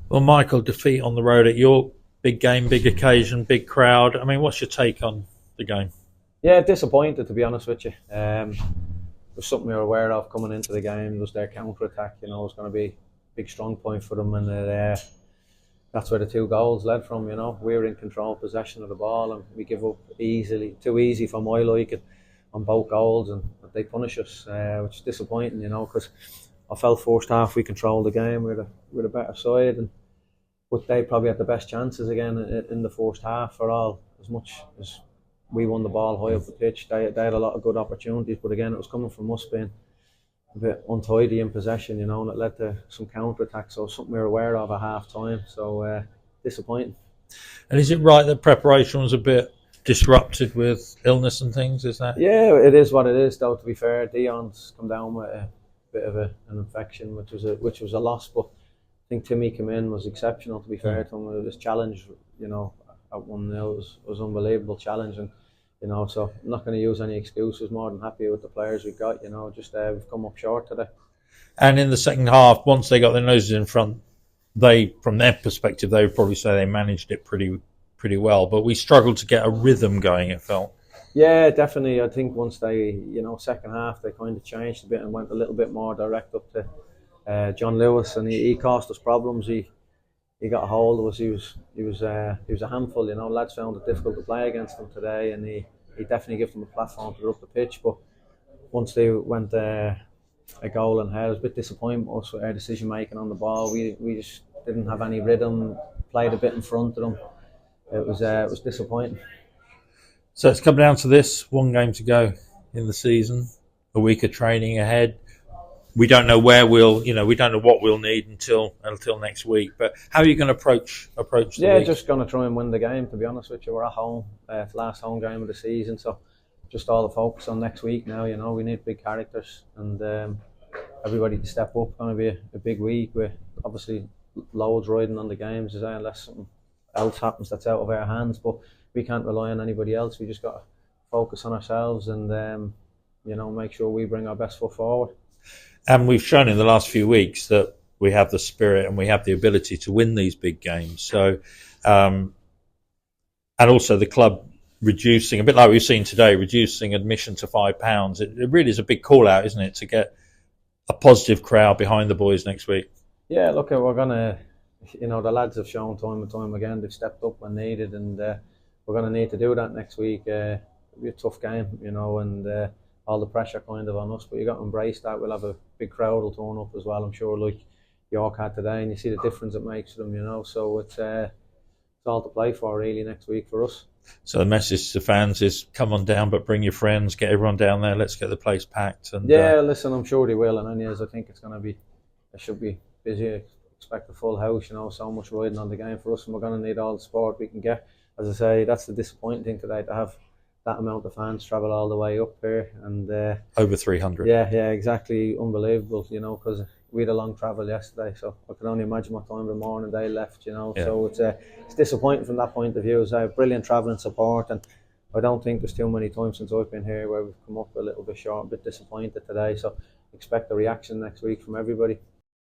Well, Michael, defeat on the road at York, big game, big occasion, big crowd. I mean, what's your take on the game? Yeah, disappointed to be honest with you. It was something we were aware of coming into the game. It was their counter attack. You know, it was going to be a big strong point for them, and that's where the two goals led from. You know, we were in control, possession of the ball, and we give up easily, too easy for my liking, on both goals, and they punish us, which is disappointing. You know, because I felt first half we controlled the game. We're the better side, and but they probably had the best chances again in the first half for all as much as we won the ball high up the pitch. They had a lot of good opportunities, but again, it was coming from us being a bit untidy in possession, you know, and it led to some counter attacks. So something we were aware of at half time. So disappointing. And is it right that preparation was a bit disrupted with illness and things? Is that? Yeah, it is what it is. Though to be fair, Dion's come down with a bit of an infection, which was a loss. But I think Timmy came in was exceptional. To be fair to him, this challenge, you know, at 1-0 was unbelievable challenge, and you know, so I'm not going to use any excuses. More than happy with the players we've got. You know, just we've come up short today. And in the second half, once they got their noses in front, from their perspective, they would probably say they managed it pretty well. But we struggled to get a rhythm going. It felt. Yeah, definitely. I think once they, you know, second half they kind of changed a bit and went a little bit more direct up to John Lewis, and he caused us problems. He got a hold of us. He was a handful. You know, lads found it difficult to play against him today, and he definitely gave them a platform to go up the pitch. But once they went a goal and head, it was a bit disappointing with us with our decision making on the ball. We just didn't have any rhythm. Played a bit in front of them. It was disappointing. So it's come down to this: one game to go in the season, a week of training ahead. We don't know we don't know what we'll need until next week. But how are you going to approach the Yeah, week? just going to try and win the game. To be honest with you, we're at home. It's the last home game of the season, so just all the focus on next week now. You know, we need big characters and everybody to step up. It's going to be a big week with obviously loads riding on the games, unless something else happens that's out of our hands. But we can't rely on anybody else. We just got to focus on ourselves and you know, make sure we bring our best foot forward. And we've shown in the last few weeks that we have the spirit and we have the ability to win these big games. So, and also the club reducing, a bit like we've seen today, reducing admission to £5. It really is a big call out, isn't it, to get a positive crowd behind the boys next week? Yeah, look, we're gonna, you know, the lads have shown time and time again they've stepped up when needed, and we're gonna need to do that next week. It'll be a tough game, you know, and all the pressure kind of on us, but you got to embrace that. We'll have a big crowd will turn up as well, I'm sure, like York had today, and you see the difference it makes to them, you know. So it's all to play for really next week for us. So the message to fans is come on down, but bring your friends, get everyone down there. Let's get the place packed. And yeah, listen, I'm sure they will, and anyways, I think it's going to be, it should be busy. Expect a full house, you know, so much riding on the game for us, and we're going to need all the support we can get. As I say, that's the disappointing thing today, to have that amount of fans travel all the way up here, and over 300. Yeah, exactly, unbelievable, you know, because we had a long travel yesterday, so I can only imagine what time of the morning they left, you know. Yeah. So it's disappointing from that point of view. It's a brilliant travelling support, and I don't think there's too many times since I've been here where we've come up a little bit short, a bit disappointed today. So expect a reaction next week from everybody.